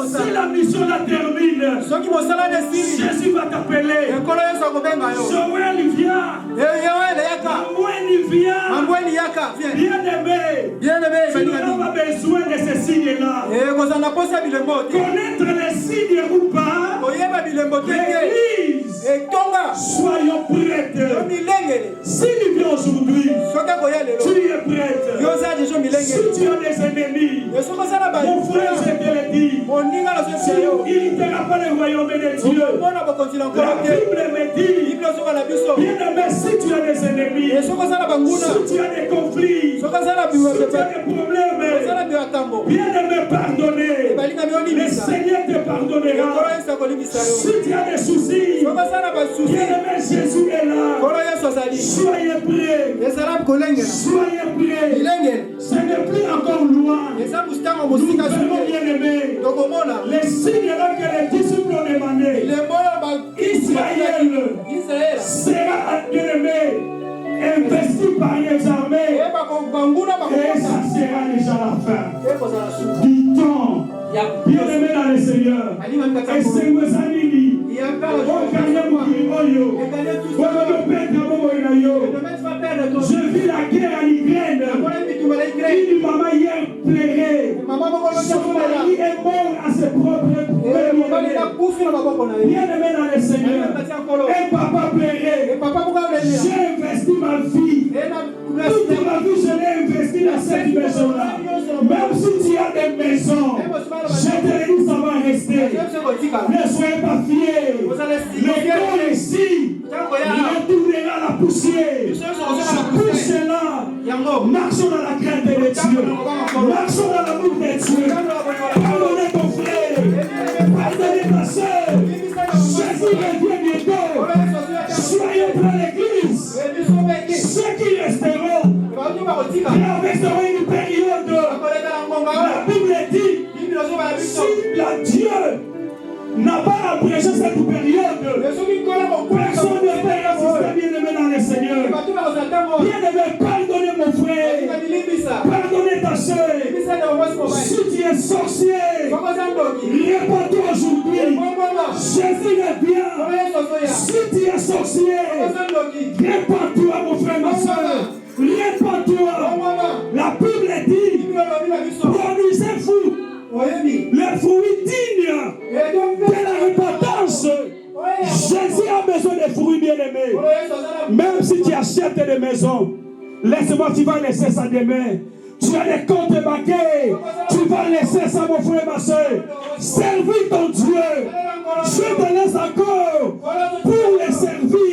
Si la mission la termine, Jésus va t'appeler. Joël vient. Amoueni vient. Bien-aimé, tu n'as pas besoin de ces signes-là. Connaître les signes ou pas, l'église, soyons prêtes. Si tu viens aujourd'hui, tu es prête. Si tu as des ennemis, mon frère, je te le dis, il ne t'aura pas le royaume de Dieu. La Bible me dit, bien-aimé, si tu as des ennemis, si tu as des conflits, si tu as des problèmes, bien-aimé, pardonner. Le Seigneur te pardonnera. Si tu as des soucis, bien-aimé, Jésus est là. Soyez prêts. Soyez prêts. Ce n'est plus encore loin. Nous allons bien aimer les signes là que les disciples ont demandé. Israël sera bien aimé, investi par les armées, et ça sera déjà la fin du temps. Bien aimé dans le Seigneur. Et c'est vous Zanini. Je vis la guerre en Ukraine. Une maman hier pleurait. Son mari est mort à ses propres problèmes. Bien-aimé dans le Seigneur. Et papa plairait. J'ai investi ma vie. Toute ma vie, je l'ai investi dans cette maison-là. Même si tu as des maisons, je te le dis, ça va rester. Ne soyez pas fiers. Le corps ici retournera la poussière. Je pousse là. Marchons dans la crainte de Dieu. Marchons dans l'amour de Dieu. Pardonnez ton frère. Pardonnez ta soeur. Jésus revient bientôt. Soyez près de l'église. Ceux qui resteront traverseront une période. La Bible dit, si la Dieu n'a pas abrégé cette période, personne ne peut résister, bien-aimé dans le Seigneur. Bien-aimé, pardonnez mon frère. Pardonnez ta soeur. Si tu es sorcier, réponds-toi aujourd'hui. Jésus revient. Si tu es sorcier, réponds-toi mon frère, ma soeur. Réponds-toi. La Bible dit, produisez-vous les fruits dignes de la repentance. Jésus a besoin de fruits bien-aimés. Même si tu achètes des maisons, laisse-moi, tu vas laisser ça demain. Tu as des comptes bancaires, tu vas laisser ça, mon frère, ma soeur. Servir ton Dieu. Je te laisse encore pour les servir.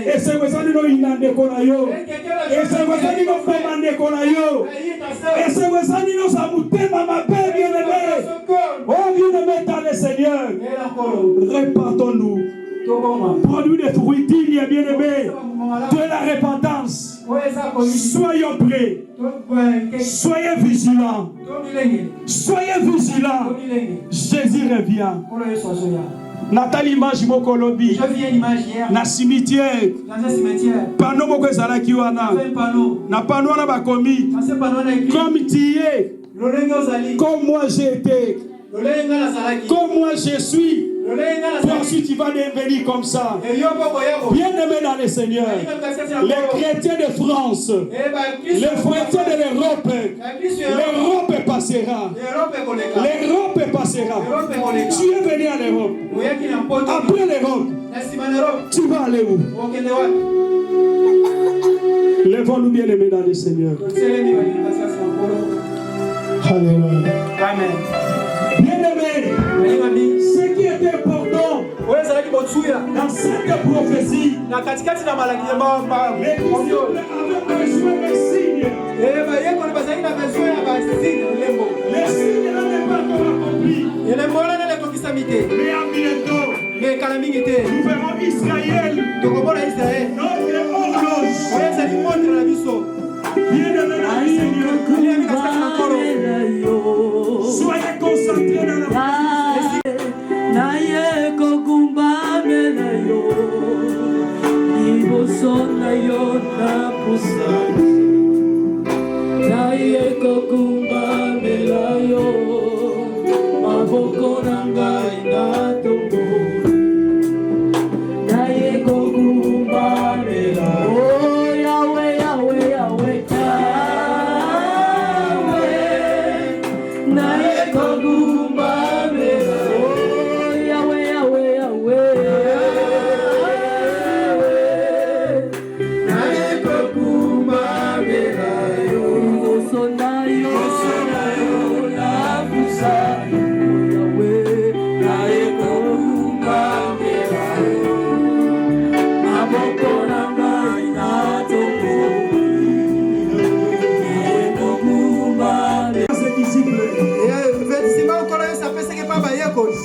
Et c'est pour ça que nous n'avons pas. Et c'est pour ça que nous n'avons pas. Et c'est pour ça que nous avons pas ma paix, bien-aimé. Oh, bien-aimé dans le Seigneur. Répartons-nous. Produis des fruits dignes, bien-aimés, de la repentance. Soyons prêts. Soyez vigilants. Soyez vigilants. Jésus revient. Nathalie Maji Mokolobi. Na cimetière. Pano moko ezalaki wana. Na pano wana bakomi. Comme tu es. Comme moi j'ai été. Comme moi je suis. Toi aussi tu vas devenir comme ça. Bien-aimé dans le Seigneur. Les chrétiens de France. Les chrétiens de l'Europe. L'Europe passera. L'Europe passera. Tu es venu à l'Europe. Après l'Europe, tu vas aller où? Lèvons-nous bien-aimés dans le Seigneur. Alléluia. Amen. Bien-aimés, ce qui est important dans cette prophétie, les disciples avaient besoin des signes. Les signes n'avaient pas encore accompli. Mais à bientôt, nous verrons Israël, notre horloge. Bien-aimés dans le Seigneur, soyez concentrés dans la prophétie.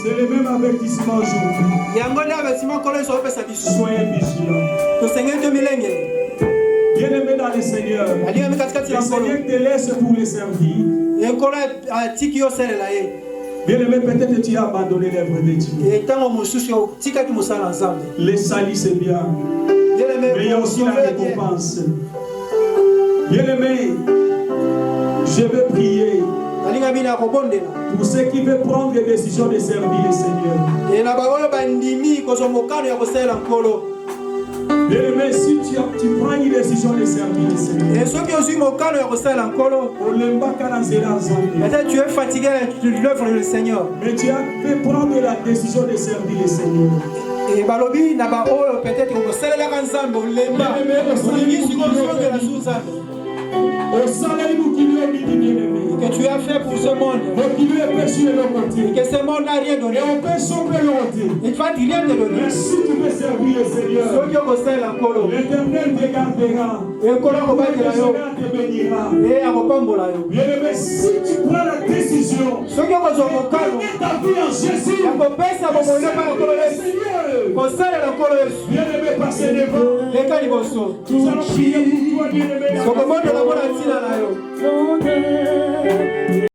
C'est le même avertissement aujourd'hui. Soyez vigilants. Bien-aimés dans le Seigneur, le Seigneur te laisse pour les servir. Bien-aimé, peut-être que tu as abandonné l'œuvre de Dieu. Les salis, c'est bien. Mais il y a aussi la récompense. Bien-aimé, je vais prier pour ceux qui veulent prendre des décisions de servir le Seigneur. Bien-aimé, si tu prends une décision de servir le Seigneur, peut-être tu es fatigué de l'œuvre du Seigneur. Mais tu as fait prendre la décision de servir le Seigneur. Et balobi na ba oyo peut-être ko salela kan zambo lemba olingi sikozo de la souza que tu as fait pour ce monde et que ce monde n'a rien donné il va rien te donner. Mais si tu veux servir le Seigneur, l'Éternel te gardera, te bénira. Bien-aimé, si tu prends la décision de ta vie en Jésus, bien-aimé, passez devant. Nous allons prier pour toi, bien-aimé.